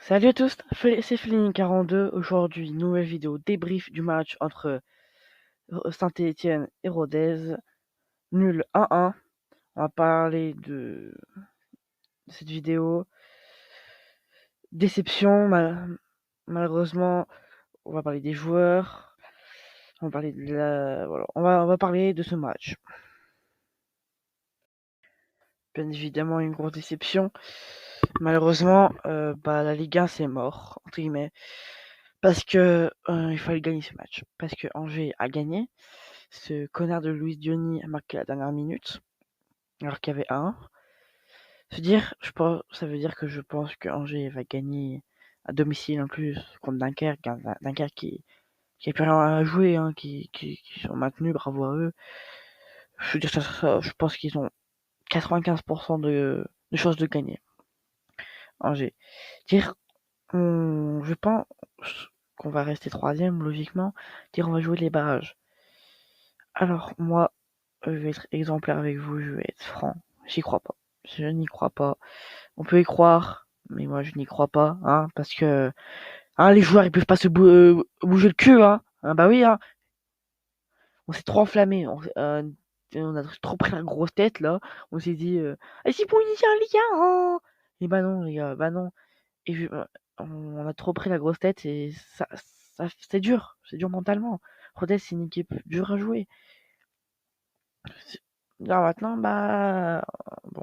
Salut à tous, c'est Feline42. Aujourd'hui, nouvelle vidéo débrief du match entre Saint-Étienne et Rodez. Nul 1-1. On va parler de cette vidéo. Déception, malheureusement. On va parler des joueurs. On va parler de voilà. On va parler de ce match. Bien évidemment, une grosse déception. Malheureusement, la Ligue 1 c'est mort, entre guillemets. Parce que il fallait gagner ce match. Parce que Angers a gagné. Ce connard de Luis Diony a marqué à la dernière minute, alors qu'il y avait un. Ça veut dire que je pense que Angers va gagner à domicile en plus contre Dunkerque. Dunkerque qui a plus rien à jouer, hein, qui sont maintenus, bravo à eux. Je veux dire, je pense qu'ils ont 95% de chances de gagner. Angers. Je pense qu'on va rester troisième, logiquement. On va jouer les barrages. Alors, moi, je vais être exemplaire avec vous, je vais être franc. J'y crois pas. Je n'y crois pas. On peut y croire, mais moi, je n'y crois pas, hein, parce que, hein, les joueurs, ils peuvent pas se bouger le cul, hein. Bah oui, hein. On s'est trop enflammé. On a trop pris la grosse tête, là. On s'est dit, c'est pour initier un Ligue 1, hein. Et bah non, les gars, bah non. Et on a trop pris la grosse tête et c'est dur. C'est dur mentalement. Rodez, c'est une équipe dure à jouer. Là, maintenant, bon.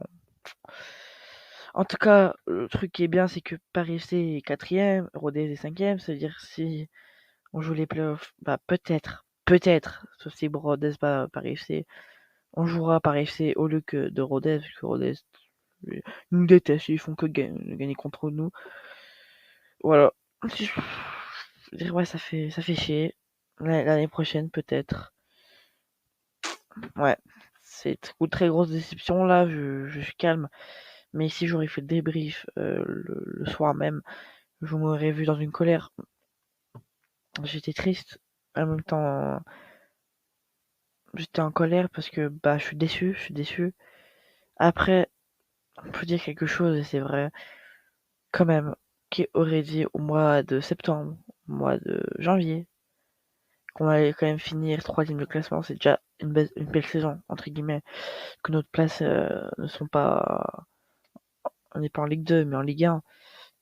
En tout cas, le truc qui est bien, c'est que Paris FC est 4e, Rodez est 5e. C'est-à-dire si on joue les playoffs, peut-être, sauf si Rodez bat Paris FC, on jouera Paris FC au lieu que de Rodez, parce que Rodez nous détestent, ils font que gagner contre nous. Voilà. Je dirais, ouais, ça fait chier. L'année prochaine, peut-être. Ouais. C'est une très grosse déception, là, je suis calme. Mais si j'aurais fait le débrief le soir même, je m'aurais vu dans une colère. J'étais triste. En même temps, j'étais en colère parce que je suis déçu. Après, on peut dire quelque chose et c'est vrai, quand même, qui aurait dit au mois de septembre, au mois de janvier, qu'on allait quand même finir troisième de classement, c'est déjà une belle saison, entre guillemets, que notre place ne sont pas, on n'est pas en Ligue 2, mais en Ligue 1,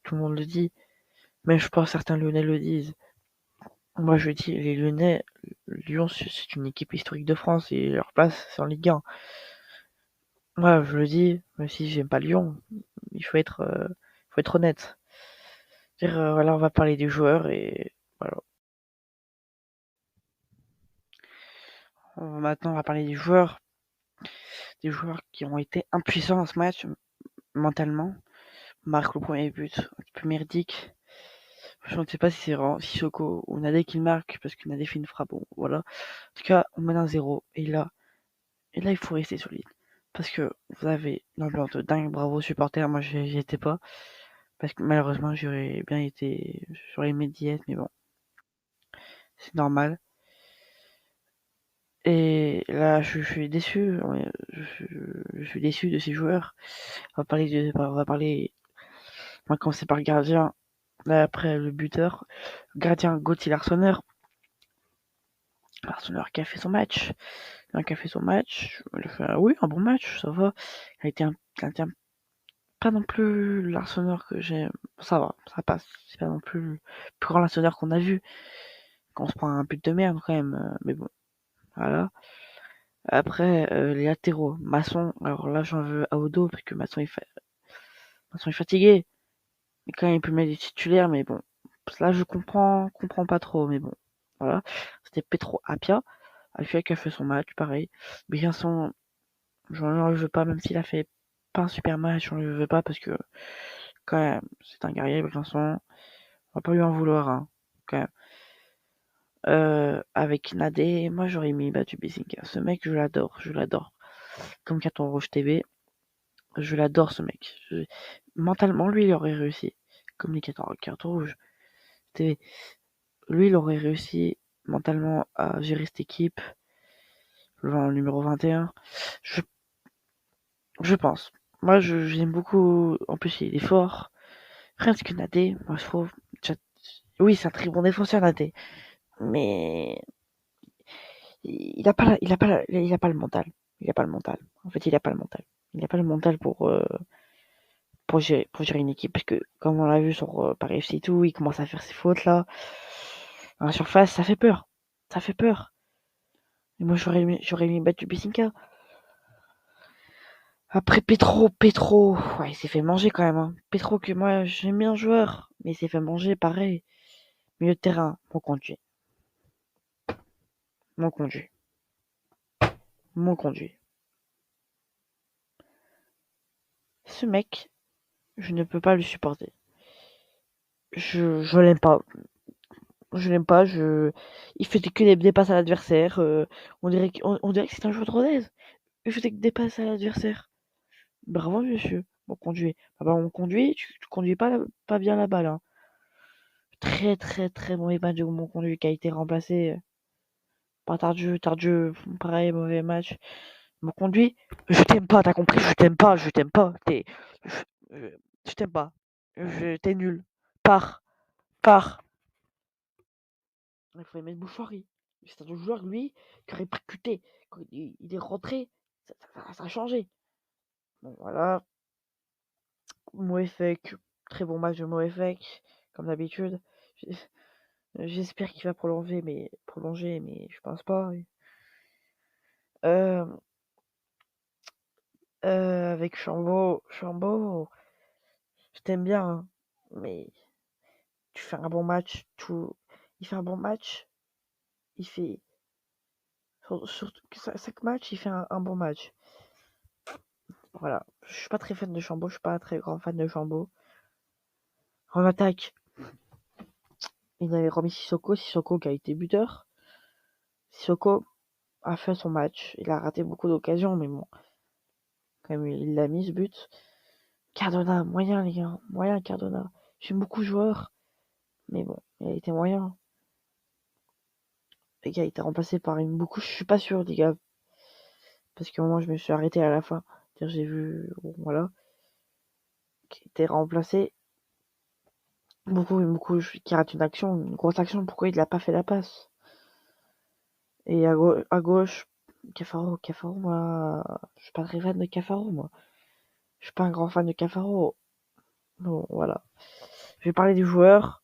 tout le monde le dit. Mais je pense que certains Lyonnais le disent. Moi, je dis, les Lyonnais, Lyon, c'est une équipe historique de France et leur place, c'est en Ligue 1. Moi, je le dis, même si j'aime pas Lyon, il faut être honnête. Voilà, on va parler des joueurs et voilà. Maintenant, on va parler des joueurs qui ont été impuissants dans ce match mentalement. Marque le premier but, un peu merdique. Je ne sais pas si c'est vraiment Sissoko ou Nadé qui le marque parce que Nadé fait une frappe. Bon, voilà. En tout cas, on mène un 0 et là, il faut rester solide. Parce que vous avez une ambiance de dingue, bravo aux supporters, moi j'y étais pas. Parce que malheureusement j'aurais aimé d'y être, mais bon, c'est normal. Et là, je suis déçu, je suis déçu de ces joueurs. On va commencer par le gardien, là, après le buteur. Le gardien Gauthier Larsonneur qui a fait son match. Qui a fait son match, il a fait, oui, un bon match, ça va. Il a été pas non plus l'arseneur que j'aime. Ça va, ça passe. C'est pas non plus le plus grand l'arseneur qu'on a vu. Qu'on se prend un but de merde quand même. Mais bon, voilà. Après, les latéraux. Masson, alors là j'en veux à Odo parce que Masson est fatigué. Et quand même il peut mettre des titulaires, mais bon. Là je comprends pas trop, mais bon. Voilà. C'était Petro Apia. Apia qui a fait son match, pareil. Briançon, j'en veux pas, même s'il a fait pas un super match, j'en veux pas parce que quand même, c'est un guerrier, Briançon. On va pas lui en vouloir, hein, quand même. Avec Nadé, moi j'aurais mis Batu Bisinga. Ce mec, je l'adore. Comme Carton Rouge TV, je l'adore ce mec. Mentalement, lui, il aurait réussi. Comme les Carton Rouge TV. Lui, il aurait réussi mentalement à gérer cette équipe. Le numéro 21. Je, je pense. Moi, j'aime beaucoup. En plus, il est fort. Parce que Nadé, moi je trouve, oui, c'est un très bon défenseur Nadé, mais il a pas le mental. Il a pas le mental. En fait, il a pas le mental. Il a pas le mental pour gérer une équipe parce que comme on l'a vu sur Paris FC et tout, il commence à faire ses fautes là. À la surface, ça fait peur. Ça fait peur. Et moi j'aurais aimé battre Bisinka. Après Petro, ouais, il s'est fait manger quand même. Hein. Petro que moi j'aime bien le joueur, mais il s'est fait manger pareil. Milieu de terrain, mon conduit. Mon conduit. Mon conduit. Ce mec, je ne peux pas le supporter. Je l'aime pas. Je l'aime pas. Il fait que des passes à l'adversaire. On dirait que c'est un joueur de Rodez. Il fait que des passes à l'adversaire. Bravo, monsieur. Mon conduit. Ah bah, on conduit, tu conduis pas bien la balle. Hein. Très, très, très mauvais match de mon conduit qui a été remplacé par Tardieu, pareil, mauvais match. Mon conduit, je t'aime pas, t'as compris? Je t'aime pas. Je, je t'aime pas. T'es nul. Pars, pars. Il fallait mettre Bouchoirie. C'est un joueur, lui, qui aurait percuté. Quand il est rentré, ça a changé. Bon, voilà. Moefek, très bon match de Moefek, comme d'habitude. J'espère qu'il va prolonger, mais je pense pas. Euh, avec Chambaud, je t'aime bien, hein, mais tu fais un bon match, il fait un bon match, il fait surtout chaque match, il fait un bon match. Voilà, je suis pas très fan de Chambaud, je suis pas un très grand fan de Chambaud. En attaque, il avait remis Sissoko qui a été buteur. Sissoko a fait son match, il a raté beaucoup d'occasions, mais bon, quand même, il l'a mis ce but. Cardona, moyen les gars, moyen Cardona. J'aime beaucoup le joueur, mais bon, il a été moyen. Le gars a été remplacé par une beaucoup, je suis pas sûr les gars, parce que moi je me suis arrêté à la fin. J'ai vu, bon, voilà, qui était remplacé. Beaucoup qui rate une action, une grosse action, pourquoi il n'a pas fait la passe? Et à gauche, Cafaro, moi, je suis pas très fan de Cafaro, moi. Je suis pas un grand fan de Cafaro. Bon, voilà. Je vais parler du joueur.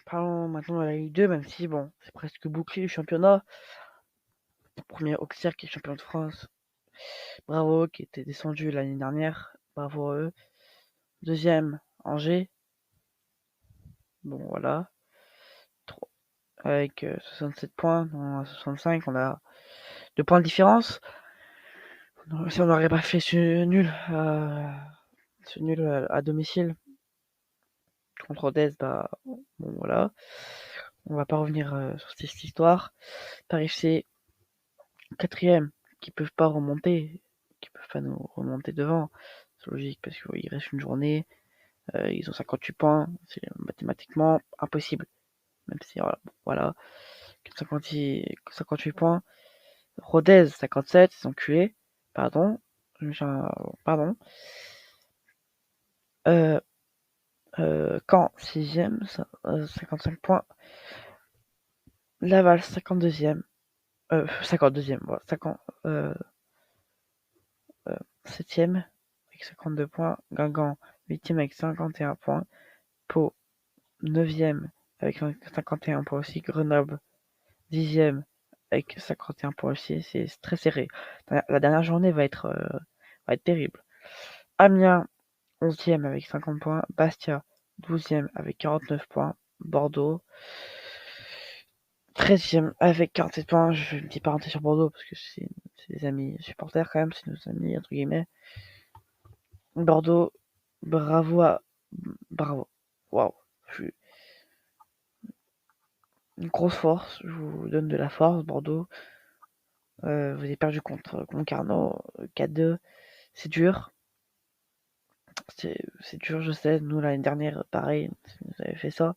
Parlons maintenant de la Ligue 2, même si, bon, c'est presque bouclé le championnat. Premier Auxerre qui est champion de France. Bravo, qui était descendu l'année dernière. Bravo à eux. Deuxième, Angers. Bon, voilà. Avec 67 points. On a 65. On a 2 points de différence. Si on n'aurait pas fait ce nul à domicile contre Rodez, bah, bon, voilà. On va pas revenir sur cette histoire. Paris FC, quatrième, qui peuvent pas remonter, qui peuvent pas nous remonter devant. C'est logique parce qu'il reste une journée. Ils ont 58 points. C'est mathématiquement impossible. Même si, voilà. 58 points. Rodez, 57, ils sont culés. Pardon. Pardon. Caen, 6ème, 55 points. Laval, 52ème. 52ème, voilà. 7ème, avec 52 points. Guingamp, 8ème avec 51 points. Pau, 9ème, avec 51 points aussi. Grenoble, 10ème, avec 51 points aussi. C'est très serré. La dernière journée va être terrible. Amiens, 11ème avec 50 points. Bastia, 12ème avec 49 points. Bordeaux, 13ème avec 47 points. Je fais une petite parenthèse sur Bordeaux parce que c'est des amis supporters quand même, c'est nos amis entre guillemets. Bordeaux, bravo. Waouh. Une grosse force, je vous donne de la force, Bordeaux. Vous avez perdu contre Concarneau 4-2. C'est dur. C'est dur, je sais. Nous, l'année dernière, pareil, vous avez fait ça.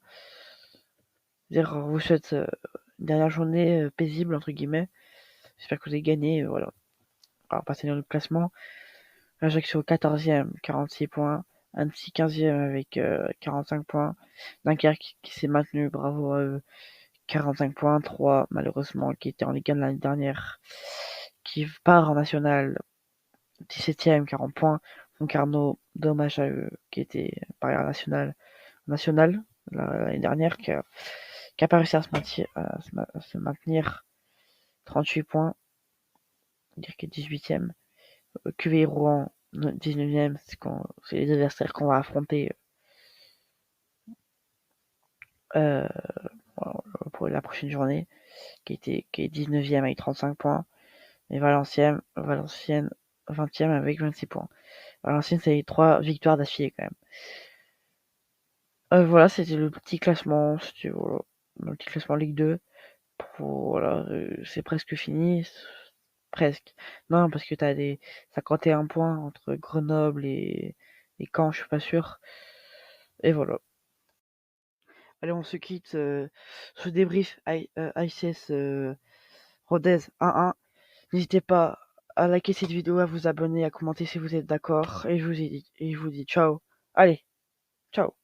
Dire, on vous souhaite une dernière journée paisible, entre guillemets. J'espère que vous avez gagné, voilà. Alors, passer dans le classement, Ajaccio 14e, 46 points. Annecy 15e avec 45 points. Dunkerque qui s'est maintenu, bravo à eux, 45 points. 3 malheureusement qui était en Ligue 1 l'année dernière, qui part en national 17e, 40 points. Concarneau, dommage à eux, qui était par national l'année dernière, qui a pas réussi à se maintenir 38 points, dire qu'il est 18e. QV Rouen 19e, c'est les adversaires qu'on va affronter euh, pour la prochaine journée, qui est 19e avec 35 points, et Valenciennes 20e avec 26 points. Valenciennes, c'est 3 victoires d'affilée quand même. Voilà, c'était le petit classement, le petit classement Ligue 2. Voilà, c'est presque fini. Presque. Non, parce que t'as des 51 points entre Grenoble et Caen, je suis pas sûr. Et voilà. Allez, on se quitte. Ce débrief ICS Rodez 1-1. N'hésitez pas à liker cette vidéo, à vous abonner, à commenter si vous êtes d'accord. Et je vous dis ciao. Allez, ciao.